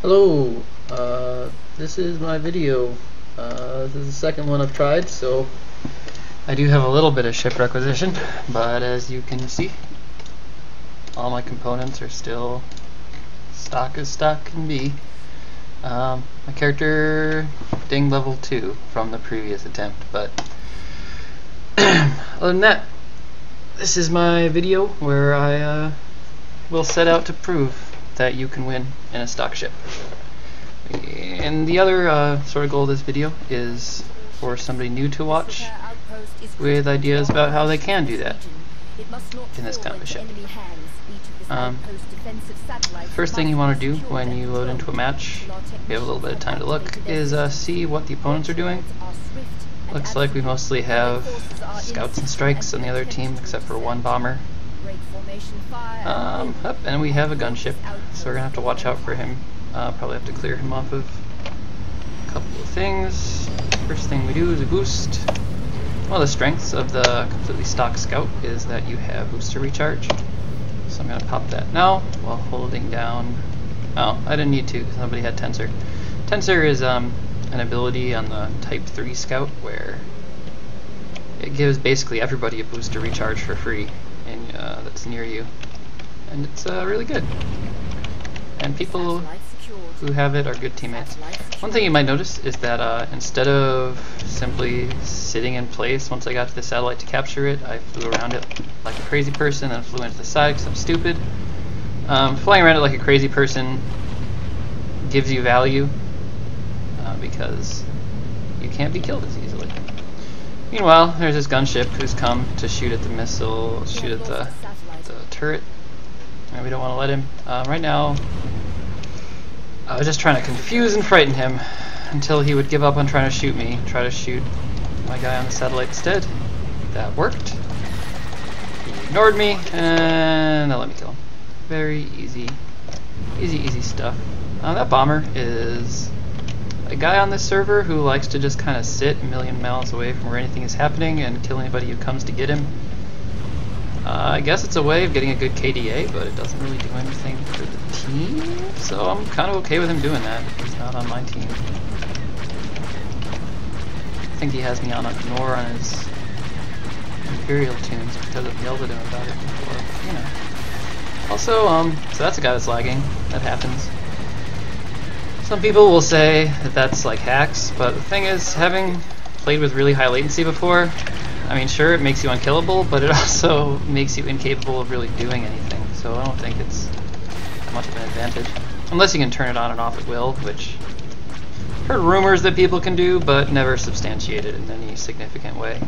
Hello, this is my video. This is the second one I've tried, so I do have a little bit of ship requisition, but as you can see, all my components are still stock as stock can be. My character dinged level 2 from the previous attempt, but other than that, this is my video where I will set out to prove that you can win in a stock ship. And the other sort of goal of this video is for somebody new to watch with ideas about how they can do that in this kind of a ship. First thing you want to do when you load into a match, you have a little bit of time to look, is see what the opponents are doing. Looks like we mostly have scouts and strikes on the other team except for one bomber. And we have a gunship, so we're gonna have to watch out for him. Probably have to clear him off of a couple of things. First thing we do is a boost. One of the strengths of the completely stock scout is that you have booster recharge. So I'm gonna pop that now while holding down. Oh, I didn't need to because nobody had tensor. Tensor is an ability on the Type 3 scout where it gives basically everybody a booster recharge for free that's near you, and it's really good, and people who have it are good teammates. One thing you might notice is that instead of simply sitting in place once I got to the satellite to capture it, I flew around it like a crazy person and flew into the side because I'm stupid. Flying around it like a crazy person gives you value because you can't be killed as easily. Meanwhile, there's this gunship who's come to shoot at the missile, shoot at the turret, and we don't want to let him. Right now, I was just trying to confuse and frighten him until he would give up on trying to shoot me, try to shoot my guy on the satellite instead. That worked. He ignored me, and let me kill him. Very easy. Easy stuff. That bomber is a guy on this server who likes to just kind of sit a million miles away from where anything is happening and kill anybody who comes to get him. I guess it's a way of getting a good KDA, but it doesn't really do anything for the team, so I'm kind of okay with him doing that if he's not on my team. I think he has me on ignore on his Imperial tunes because I've yelled at him about it before, but, you know. Also, so that's a guy that's lagging. That happens. Some people will say that that's like hacks, but the thing is, having played with really high latency before, I mean, sure, it makes you unkillable, but it also makes you incapable of really doing anything, so I don't think it's that much of an advantage. Unless you can turn it on and off at will, which I've heard rumors that people can do, but never substantiated in any significant way.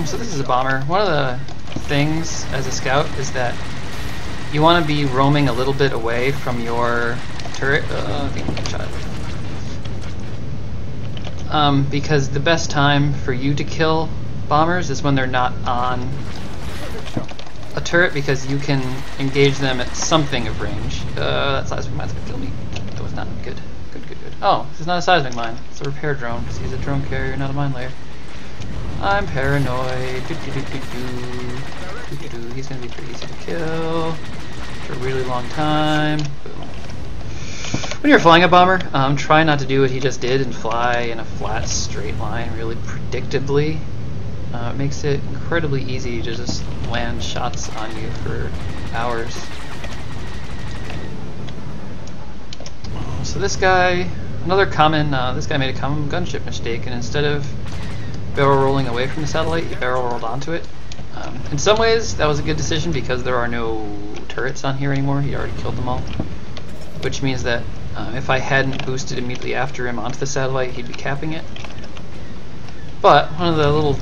So this is a bomber. One of the things as a scout is that you want to be roaming a little bit away from your turret. Because the best time for you to kill bombers is when they're not on a turret, because you can engage them at something of range. That seismic mine's gonna kill me. That was not good. Good. Oh, this is not a seismic mine. It's a repair drone. He's a drone carrier, not a mine layer. I'm paranoid. He's gonna be pretty easy to kill for a really long time. Boom. When you're flying a bomber, try not to do what he just did and fly in a flat, straight line really predictably. It makes it incredibly easy to just land shots on you for hours. So this guy, this guy made a common gunship mistake, and instead of barrel rolling away from the satellite, he barrel rolled onto it. In some ways, that was a good decision because there are no turrets on here anymore. He already killed them all. Which means that if I hadn't boosted immediately after him onto the satellite, he'd be capping it. But one of the little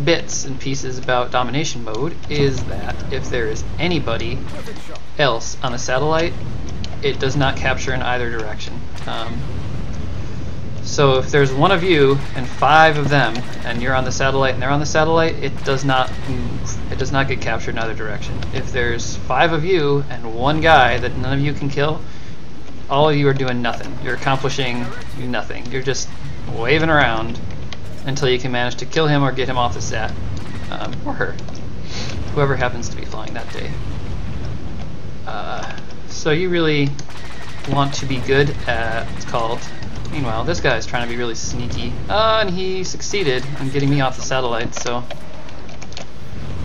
bits and pieces about domination mode is that if there is anybody else on the satellite, it does not capture in either direction. So if there's one of you and 5 of them, and you're on the satellite and they're on the satellite, it does not move. It does not get captured in either direction. If there's 5 of you and 1 guy that none of you can kill, all of you are doing nothing. You're accomplishing nothing. You're just waving around until you can manage to kill him or get him off the sat. Or her. Whoever happens to be flying that day. So you really want to be good at what's called. Meanwhile, this guy's trying to be really sneaky. And he succeeded in getting me off the satellite, so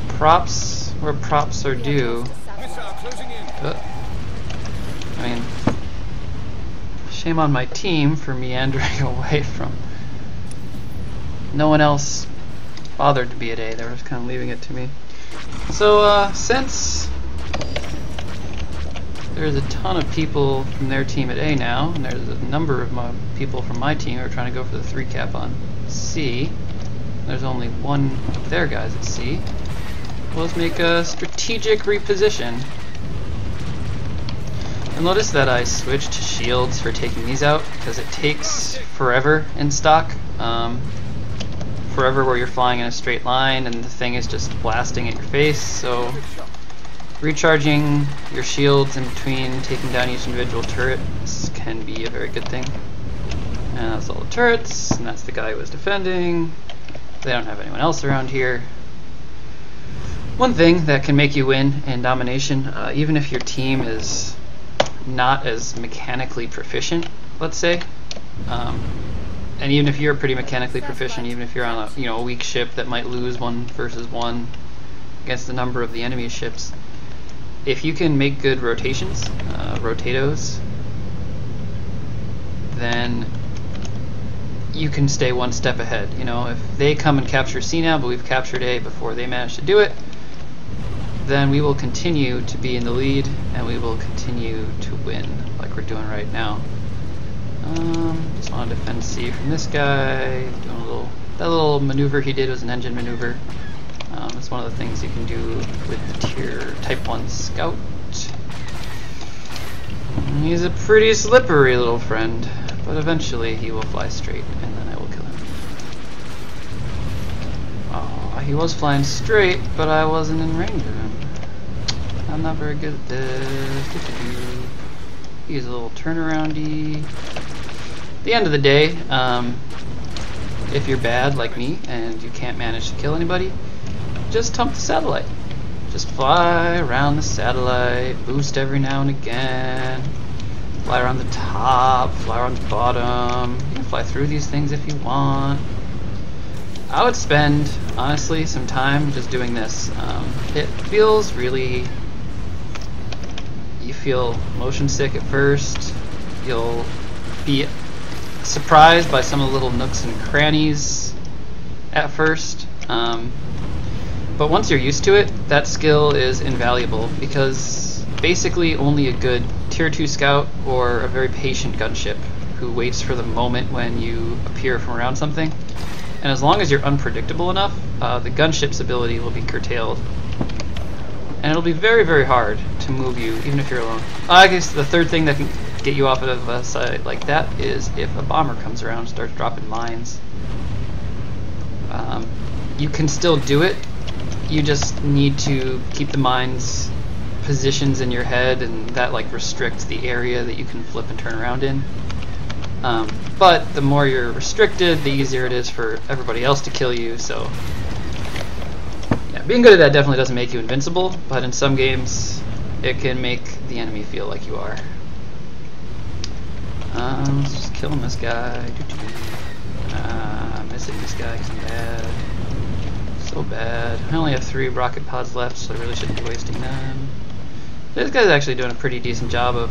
props where props are due. I mean, shame on my team for meandering away from. No one else bothered to be at A. They were just kind of leaving it to me. So since there's a ton of people from their team at A now, and there's a number of people from my team who are trying to go for the 3 cap on C, there's only one of their guys at C. Well, let's make a strategic reposition. You'll notice that I switched to shields for taking these out because it takes forever in stock. Forever where you're flying in a straight line and the thing is just blasting at your face, so recharging your shields in between taking down each individual turret can be a very good thing. And that's all the turrets, and that's the guy who was defending. They don't have anyone else around here. One thing that can make you win in Domination, even if your team is not as mechanically proficient, let's say, and even if you're pretty mechanically proficient, even if you're on a weak ship that might lose 1 versus 1 against the number of the enemy ships, if you can make good rotations, rotatos, then you can stay 1 step ahead. If they come and capture C now, but we've captured A before they manage to do it, then we will continue to be in the lead and we will continue to win like we're doing right now. Just want to defend C from this guy. Doing that little maneuver he did was an engine maneuver. It's one of the things you can do with the tier type 1 scout. He's a pretty slippery little friend, but eventually he will fly straight and then I will kill him. Oh, he was flying straight, but I wasn't in range of him. I'm not very good at this. He's a little turnaroundy. At the end of the day, if you're bad like me and you can't manage to kill anybody, just hump the satellite. Just fly around the satellite, boost every now and again, fly around the top, fly around the bottom. You can fly through these things if you want. I would spend, honestly, some time just doing this. It feels really... You feel motion sick at first. You'll be surprised by some of the little nooks and crannies at first. But once you're used to it, that skill is invaluable because basically only a good tier 2 scout or a very patient gunship who waits for the moment when you appear from around something. And as long as you're unpredictable enough, the gunship's ability will be curtailed. And it'll be very, very hard to move you, even if you're alone. I guess the third thing that can get you off of a site like that is if a bomber comes around and starts dropping mines. You can still do it. You just need to keep the mines positions in your head, and that restricts the area that you can flip and turn around in. But the more you're restricted, the easier it is for everybody else to kill you. So yeah, being good at that definitely doesn't make you invincible, but in some games it can make the enemy feel like you are. Let's just kill this guy. I'm missing this guy because I'm bad. So bad. I only have 3 rocket pods left, so I really shouldn't be wasting them. This guy's actually doing a pretty decent job of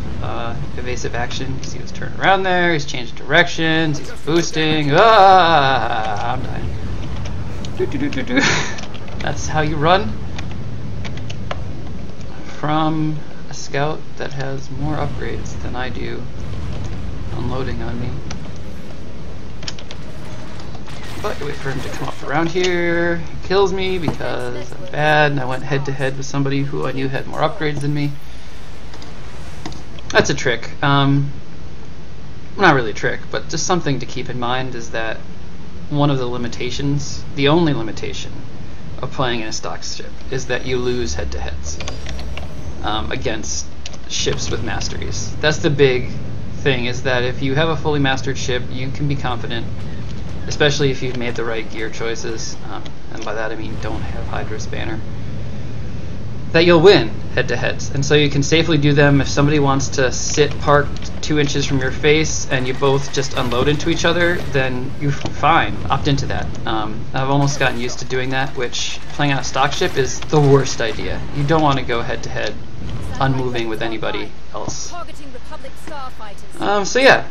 evasive action because he was turning around there, he's changed directions, he's boosting. I'm dying. That's how you run from a scout that has more upgrades than I do unloading on me. But you wait for him to come up around here. He kills me because I'm bad and I went head to head with somebody who I knew had more upgrades than me. That's a trick. Not really a trick, but just something to keep in mind is that one of the limitations, the only limitation of playing in a stock ship, is that you lose head to heads against ships with masteries. That's the big thing, is that if you have a fully mastered ship, you can be confident, especially if you've made the right gear choices, and by that I mean don't have Hydra's banner. that you'll win head-to-heads, and so you can safely do them if somebody wants to sit parked 2 inches from your face and you both just unload into each other, then you're fine. Opt into that. I've almost gotten used to doing that, which playing on a stock ship is the worst idea. You don't want to go head-to-head unmoving with anybody else. So yeah,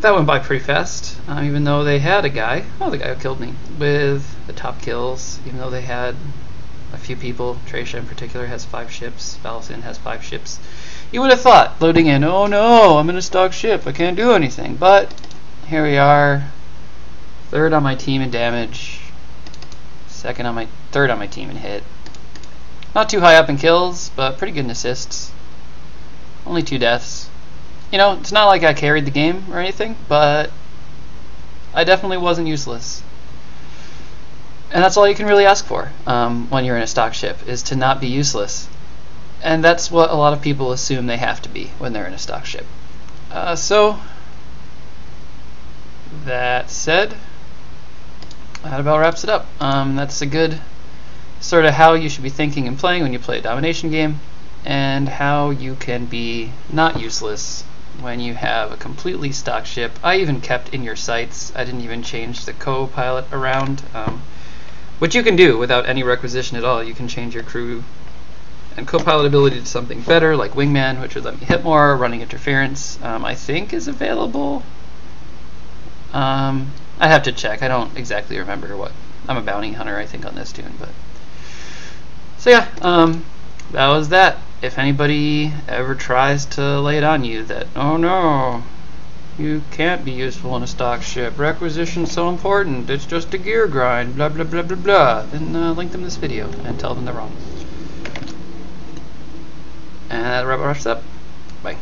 that went by pretty fast, even though they had a guy, the guy who killed me, with the top kills, even though they had a few people. Tresha in particular has 5 ships, Valsin has 5 ships. You would have thought, loading in, oh no, I'm in a stock ship, I can't do anything. But here we are, 3rd on my team in damage, 3rd on my team in hit. Not too high up in kills, but pretty good in assists. Only 2 deaths. You know, it's not like I carried the game or anything, but I definitely wasn't useless. And that's all you can really ask for when you're in a stock ship, is to not be useless. And that's what a lot of people assume they have to be when they're in a stock ship. So, that said, that about wraps it up. That's a good sort of how you should be thinking and playing when you play a domination game, and how you can be not useless when you have a completely stock ship. I even kept in your sights. I didn't even change the co-pilot around, which you can do without any requisition at all. You can change your crew and co-pilot ability to something better, like wingman, which would let me hit more. Running interference, I think, is available. I'd have to check. I don't exactly remember what. I'm a bounty hunter, I think, on this toon, but so yeah, that was that. If anybody ever tries to lay it on you that, oh no, you can't be useful in a stock ship, requisition's so important, it's just a gear grind, blah blah blah blah blah, then link them this video and tell them they're wrong. And that wraps up. Bye.